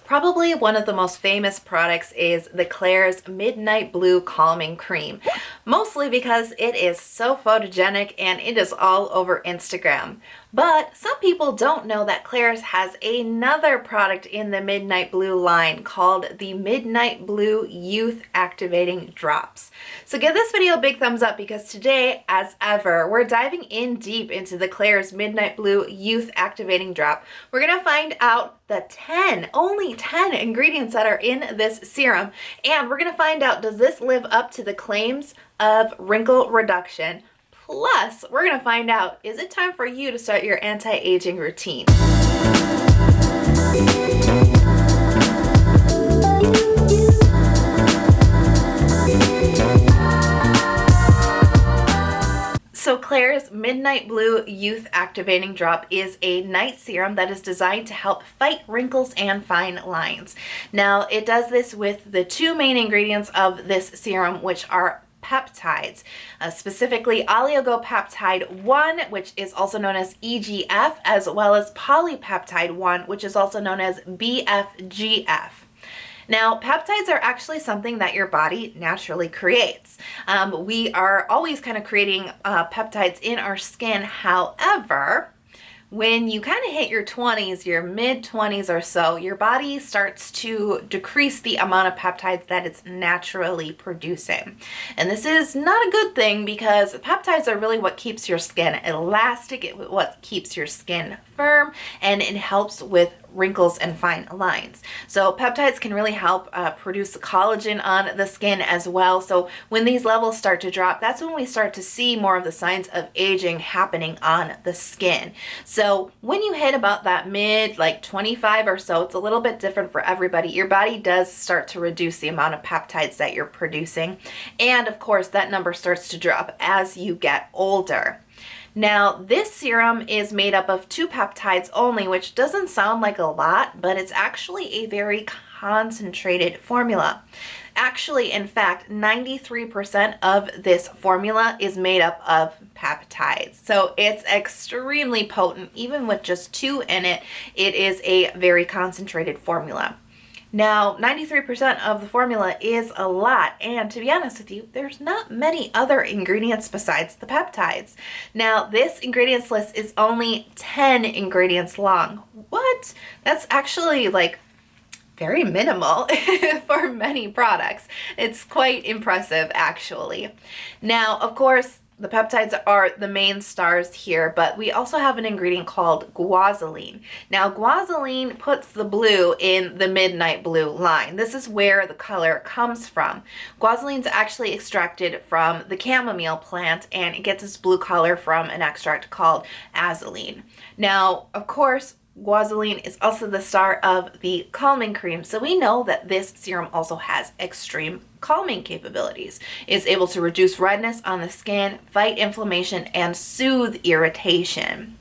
Probably one of the most famous products is the Klairs Midnight Blue Calming Cream, mostly because it is so photogenic and it is all over Instagram. But some people don't know that Klairs has another product in the Midnight Blue line called the Midnight Blue Youth Activating Drops. So give this video a big thumbs up because today, as ever, we're diving in deep into the Klairs Midnight Blue Youth Activating Drop. We're going to find out the only 10 ingredients that are in this serum, and we're going to find out, does this live up to the claims of wrinkle reduction? Plus, we're going to find out, is it time for you to start your anti-aging routine? So Klairs Midnight Blue Youth Activating Drop is a night serum that is designed to help fight wrinkles and fine lines. Now, it does this with the two main ingredients of this serum, which are peptides, specifically oligopeptide 1, which is also known as EGF, as well as polypeptide 1, which is also known as BFGF. Now, peptides are actually something that your body naturally creates. We are always kind of creating peptides in our skin. However, when you kind of hit your 20s, your mid-20s or so, your body starts to decrease the amount of peptides that it's naturally producing. And this is not a good thing because peptides are really what keeps your skin elastic, what keeps your skin firm, and it helps with wrinkles and fine lines. So peptides can really help produce collagen on the skin as well. So when these levels start to drop, that's when we start to see more of the signs of aging happening on the skin. So when you hit about that mid, like 25 or so, it's a little bit different for everybody. Your body does start to reduce the amount of peptides that you're producing. And of course, that number starts to drop as you get older. Now, this serum is made up of 2 peptides only, which doesn't sound like a lot, but it's actually a very concentrated formula. Actually, in fact, 93% of this formula is made up of peptides. So it's extremely potent. Even with just 2 in it, it is a very concentrated formula. Now, 93% of the formula is a lot, and to be honest with you, there's not many other ingredients besides the peptides. Now, this ingredients list is only 10 ingredients long. What? That's actually like very minimal for many products. It's quite impressive, actually. Now, of course, the peptides are the main stars here, but we also have an ingredient called Guava Lean. Now, Guava Lean puts the blue in the Midnight Blue line. This is where the color comes from. Guava Lean is actually extracted from the chamomile plant, and it gets its blue color from an extract called azulene. Now, of course, Guava Lean is also the star of the calming cream, so we know that this serum also has extreme calming capabilities. It's able to reduce redness on the skin, fight inflammation, and soothe irritation.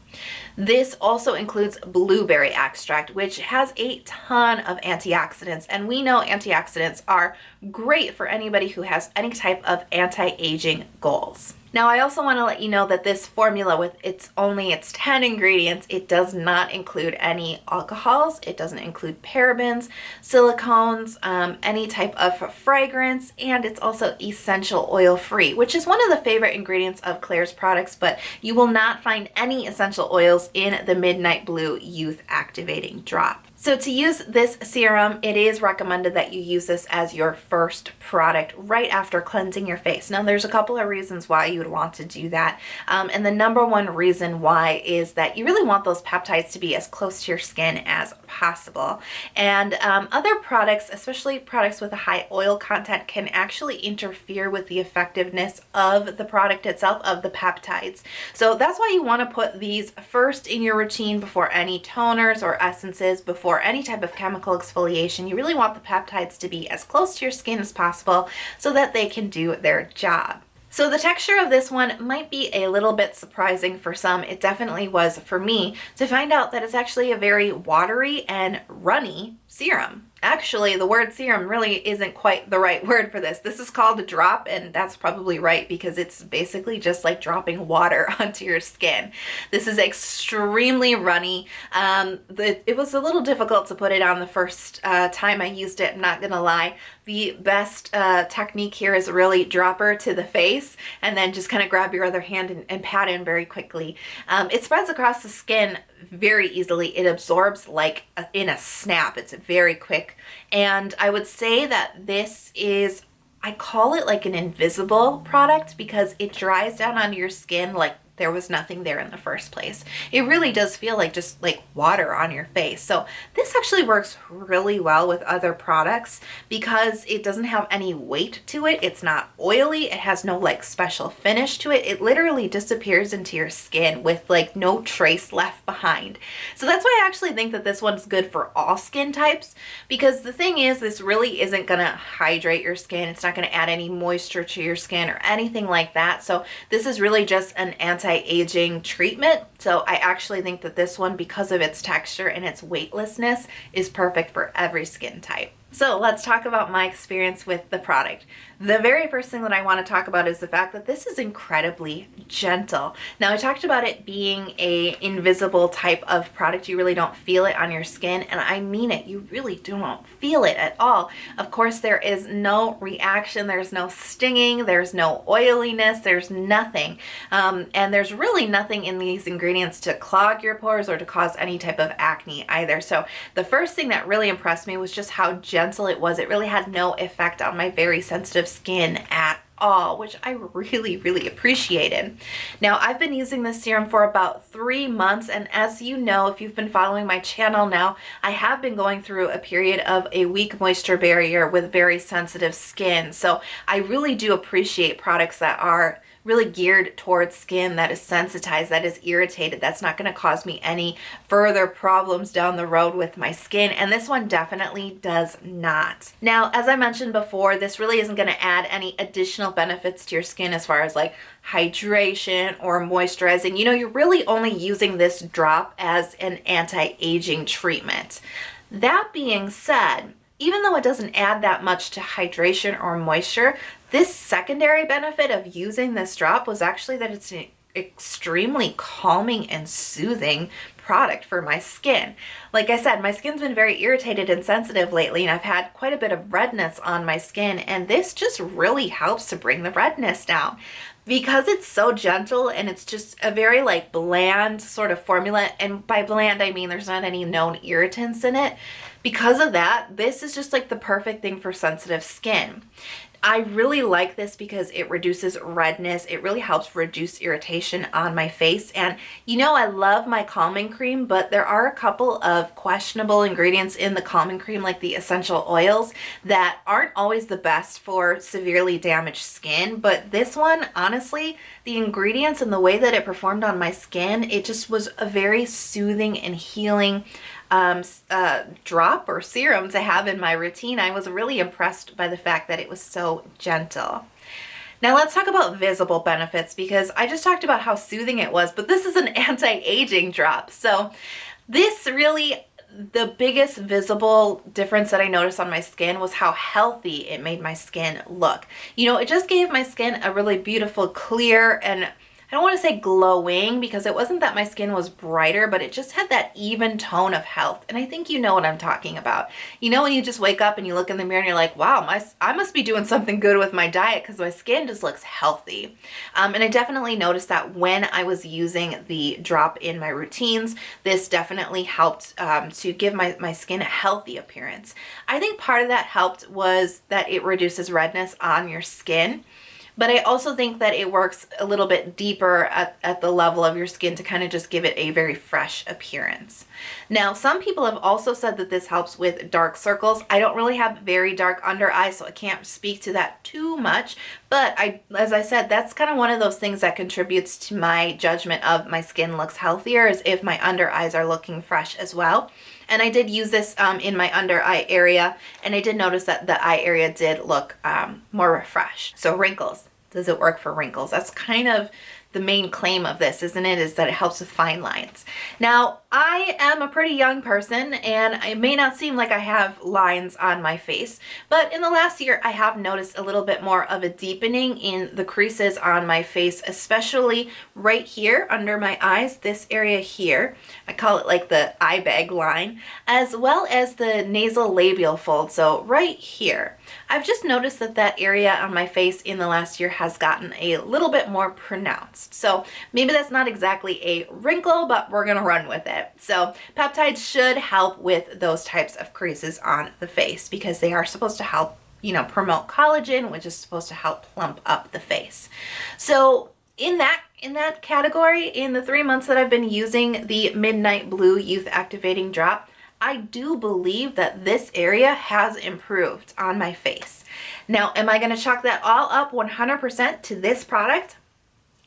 This also includes blueberry extract, which has a ton of antioxidants, and we know antioxidants are great for anybody who has any type of anti-aging goals. Now, I also want to let you know that this formula, with its 10 ingredients, it does not include any alcohols, it doesn't include parabens, silicones, any type of fragrance, and it's also essential oil free, which is one of the favorite ingredients of Klairs products, but you will not find any essential oils in the Midnight Blue Youth Activating Drop. So to use this serum, it is recommended that you use this as your first product right after cleansing your face. Now, there's a couple of reasons why you would want to do that. And the number one reason why is that you really want those peptides to be as close to your skin as possible. And other products, especially products with a high oil content, can actually interfere with the effectiveness of the product itself, of the peptides. So that's why you want to put these first in your routine before any toners or essences, before any type of chemical exfoliation. You really want the peptides to be as close to your skin as possible so that they can do their job. So the texture of this one might be a little bit surprising for some. It definitely was for me to find out that it's actually a very watery and runny serum. Actually, the word serum really isn't quite the right word for this. This is called a drop, and that's probably right because it's basically just like dropping water onto your skin. This is extremely runny. It was a little difficult to put it on the first time I used it, I'm not gonna lie. The best technique here is really dropper to the face and then just kind of grab your other hand and pat in very quickly. It spreads across the skin very easily. It absorbs like in a snap. It's very quick. And I would say that this is, I call it like an invisible product because it dries down onto your skin like there was nothing there in the first place. It really does feel like just like water on your face. So this actually works really well with other products because it doesn't have any weight to it. It's not oily. It has no like special finish to it. It literally disappears into your skin with like no trace left behind. So that's why I actually think that this one's good for all skin types, because the thing is, this really isn't gonna hydrate your skin. It's not gonna add any moisture to your skin or anything like that. So this is really just an anti-aging treatment. So I actually think that this one, because of its texture and its weightlessness, is perfect for every skin type. So let's talk about my experience with the product. The very first thing that I want to talk about is the fact that this is incredibly gentle. Now, I talked about it being a invisible type of product. You really don't feel it on your skin, and I mean it. You really don't feel it at all. Of course, there is no reaction. There's no stinging. There's no oiliness. There's nothing. And there's really nothing in these ingredients to clog your pores or to cause any type of acne either. So the first thing that really impressed me was just how gentle it was. It really had no effect on my very sensitive skin at all, which I really appreciated. Now, I've been using this serum for about 3 months, and as you know, if you've been following my channel now, I have been going through a period of a weak moisture barrier with very sensitive skin. So I really do appreciate products that are really geared towards skin that is sensitized, that is irritated, that's not going to cause me any further problems down the road with my skin, and this one definitely does not. Now, as I mentioned before, this really isn't going to add any additional benefits to your skin as far as like hydration or moisturizing. You know, you're really only using this drop as an anti-aging treatment. That being said, even though it doesn't add that much to hydration or moisture, this secondary benefit of using this drop was actually that it's an extremely calming and soothing product for my skin. Like I said, my skin's been very irritated and sensitive lately, and I've had quite a bit of redness on my skin, and this just really helps to bring the redness down. Because it's so gentle and it's just a very like bland sort of formula, and by bland I mean there's not any known irritants in it. Because of that, this is just like the perfect thing for sensitive skin. I really like this because it reduces redness. It really helps reduce irritation on my face. And you know, I love my calming cream, but there are a couple of questionable ingredients in the calming cream, like the essential oils, that aren't always the best for severely damaged skin. But this one, honestly, the ingredients and the way that it performed on my skin, it just was a very soothing and healing drop or serum to have in my routine. I was really impressed by the fact that it was so gentle. Now let's talk about visible benefits, because I just talked about how soothing it was, but this is an anti-aging drop. So this really, the biggest visible difference that I noticed on my skin was how healthy it made my skin look. You know, it just gave my skin a really beautiful, clear, and I don't want to say glowing, because it wasn't that my skin was brighter, but it just had that even tone of health. And I think you know what I'm talking about. You know, when you just wake up and you look in the mirror and you're like, wow, I must be doing something good with my diet because my skin just looks healthy. And I definitely noticed that when I was using the drop in my routines, this definitely helped to give my skin a healthy appearance. I think part of that helped was that it reduces redness on your skin. But I also think that it works a little bit deeper at the level of your skin to kind of just give it a very fresh appearance. Now, some people have also said that this helps with dark circles. I don't really have very dark under eyes, so I can't speak to that too much. But as I said, that's kind of one of those things that contributes to my judgment of my skin looks healthier, is if my under eyes are looking fresh as well. And I did use this in my under eye area, and I did notice that the eye area did look more refreshed. So wrinkles. Does it work for wrinkles? That's kind of the main claim of this, isn't it? Is that it helps with fine lines. Now, I am a pretty young person and it may not seem like I have lines on my face, but in the last year I have noticed a little bit more of a deepening in the creases on my face, especially right here under my eyes, this area here. I call it like the eye bag line, as well as the nasal labial fold, so right here. I've just noticed that that area on my face in the last year has gotten a little bit more pronounced. So maybe that's not exactly a wrinkle, but we're gonna run with it. So peptides should help with those types of creases on the face because they are supposed to help, you know, promote collagen, which is supposed to help plump up the face. So in that category, in the 3 months that I've been using the Midnight Blue Youth Activating Drop, I do believe that this area has improved on my face. Now, am I going to chalk that all up 100% to this product?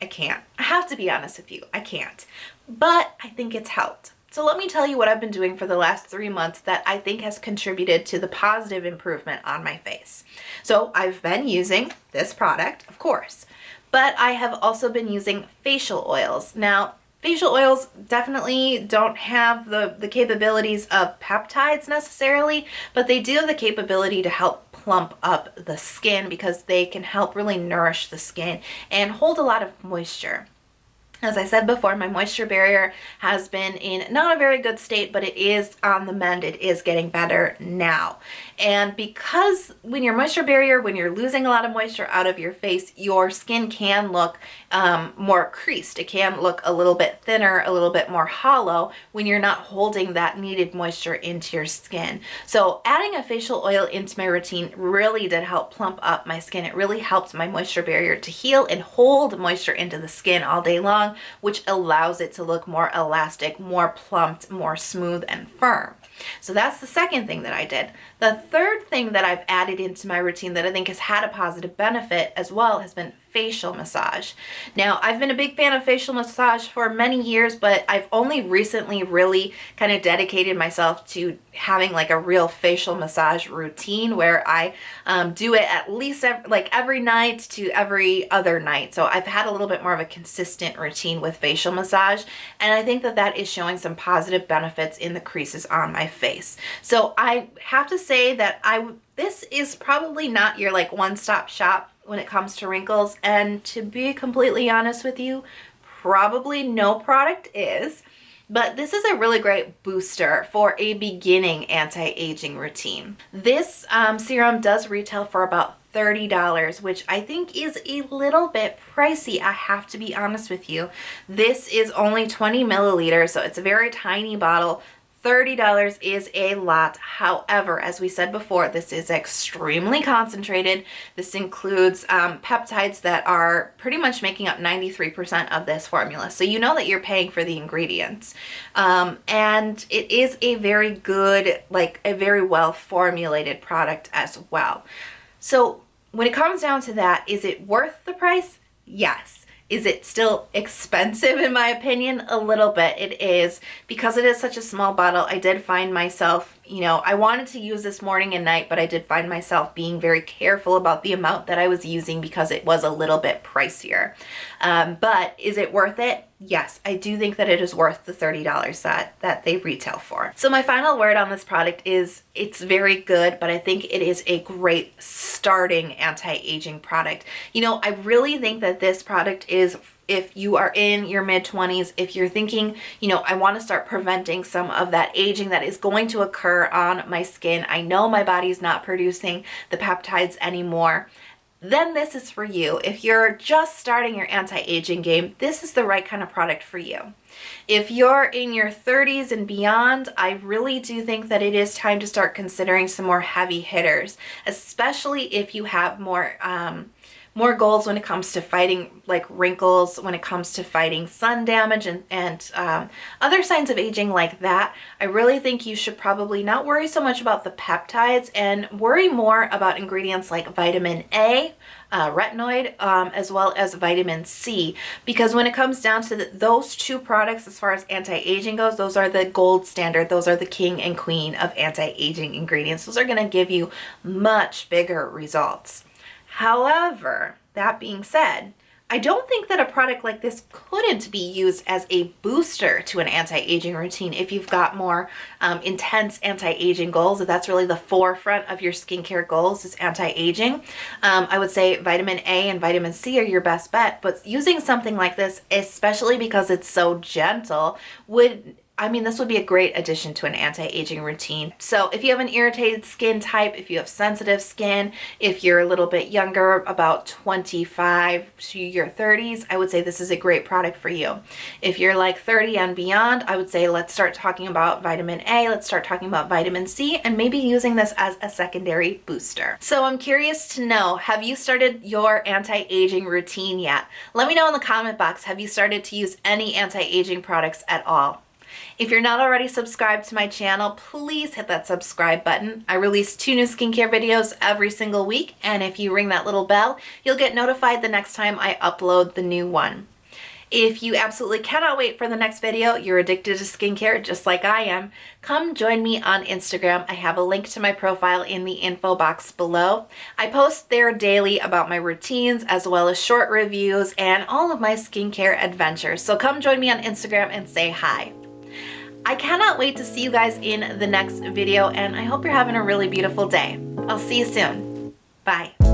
I can't. I have to be honest with you. I can't. But I think it's helped. So let me tell you what I've been doing for the last 3 months that I think has contributed to the positive improvement on my face. So I've been using this product, of course, but I have also been using facial oils. Now, facial oils definitely don't have the capabilities of peptides necessarily, but they do have the capability to help plump up the skin because they can help really nourish the skin and hold a lot of moisture. As I said before, my moisture barrier has been in not a very good state, but it is on the mend. It is getting better now. And because when your moisture barrier, when you're losing a lot of moisture out of your face, your skin can look more creased. It can look a little bit thinner, a little bit more hollow when you're not holding that needed moisture into your skin. So adding a facial oil into my routine really did help plump up my skin. It really helped my moisture barrier to heal and hold moisture into the skin all day long, which allows it to look more elastic, more plumped, more smooth and firm. So that's the second thing that I did. The third thing that I've added into my routine that I think has had a positive benefit as well has been facial massage. Now, I've been a big fan of facial massage for many years, but I've only recently really kind of dedicated myself to having like a real facial massage routine where I do it at least every night to every other night. So I've had a little bit more of a consistent routine with facial massage, and I think that that is showing some positive benefits in the creases on my face. So I have to say that this is probably not your like one-stop shop when it comes to wrinkles, and to be completely honest with you, probably no product is, but this is a really great booster for a beginning anti-aging routine. This serum does retail for about $30, which I think is a little bit pricey. I have to be honest with you. This is only 20 milliliters, so it's a very tiny bottle. $30 is a lot. However, as we said before, this is extremely concentrated. This includes peptides that are pretty much making up 93% of this formula. So you know that you're paying for the ingredients. And it is a very good, like a very well formulated product as well. So when it comes down to that, is it worth the price? Yes. Is it still expensive in my opinion? A little bit. It is. Because it is such a small bottle, I did find myself, you know, I wanted to use this morning and night, but I did find myself being very careful about the amount that I was using because it was a little bit pricier. But is it worth it? Yes, I do think that it is worth the $30 that they retail for. So my final word on this product is it's very good, but I think it is a great starting anti-aging product. You know, I really think that this product is, if you are in your mid-20s, if you're thinking, you know, I want to start preventing some of that aging that is going to occur on my skin. I know my body's not producing the peptides anymore. Then this is for you. If you're just starting your anti-aging game, this is the right kind of product for you. If you're in your 30s and beyond, I really do think that it is time to start considering some more heavy hitters, especially if you have more goals when it comes to fighting like wrinkles, when it comes to fighting sun damage and other signs of aging like that. I really think you should probably not worry so much about the peptides and worry more about ingredients like vitamin A, retinoid, as well as vitamin C, because when it comes down to those two products as far as anti-aging goes, those are the gold standard. Those are the king and queen of anti-aging ingredients. Those are going to give you much bigger results. However, that being said, I don't think that a product like this couldn't be used as a booster to an anti-aging routine if you've got more intense anti-aging goals, if that's really the forefront of your skincare goals is anti-aging. I would say vitamin A and vitamin C are your best bet, but using something like this, especially because it's so gentle, this would be a great addition to an anti-aging routine. So if you have an irritated skin type, if you have sensitive skin, if you're a little bit younger, about 25 to your 30s, I would say this is a great product for you. If you're like 30 and beyond, I would say let's start talking about vitamin A, let's start talking about vitamin C, and maybe using this as a secondary booster. So I'm curious to know, have you started your anti-aging routine yet? Let me know in the comment box, have you started to use any anti-aging products at all? If you're not already subscribed to my channel, please hit that subscribe button. I release 2 new skincare videos every single week, and if you ring that little bell, you'll get notified the next time I upload the new one. If you absolutely cannot wait for the next video, you're addicted to skincare just like I am, come join me on Instagram. I have a link to my profile in the info box below. I post there daily about my routines as well as short reviews and all of my skincare adventures. So come join me on Instagram and say hi. I cannot wait to see you guys in the next video, and I hope you're having a really beautiful day. I'll see you soon. Bye.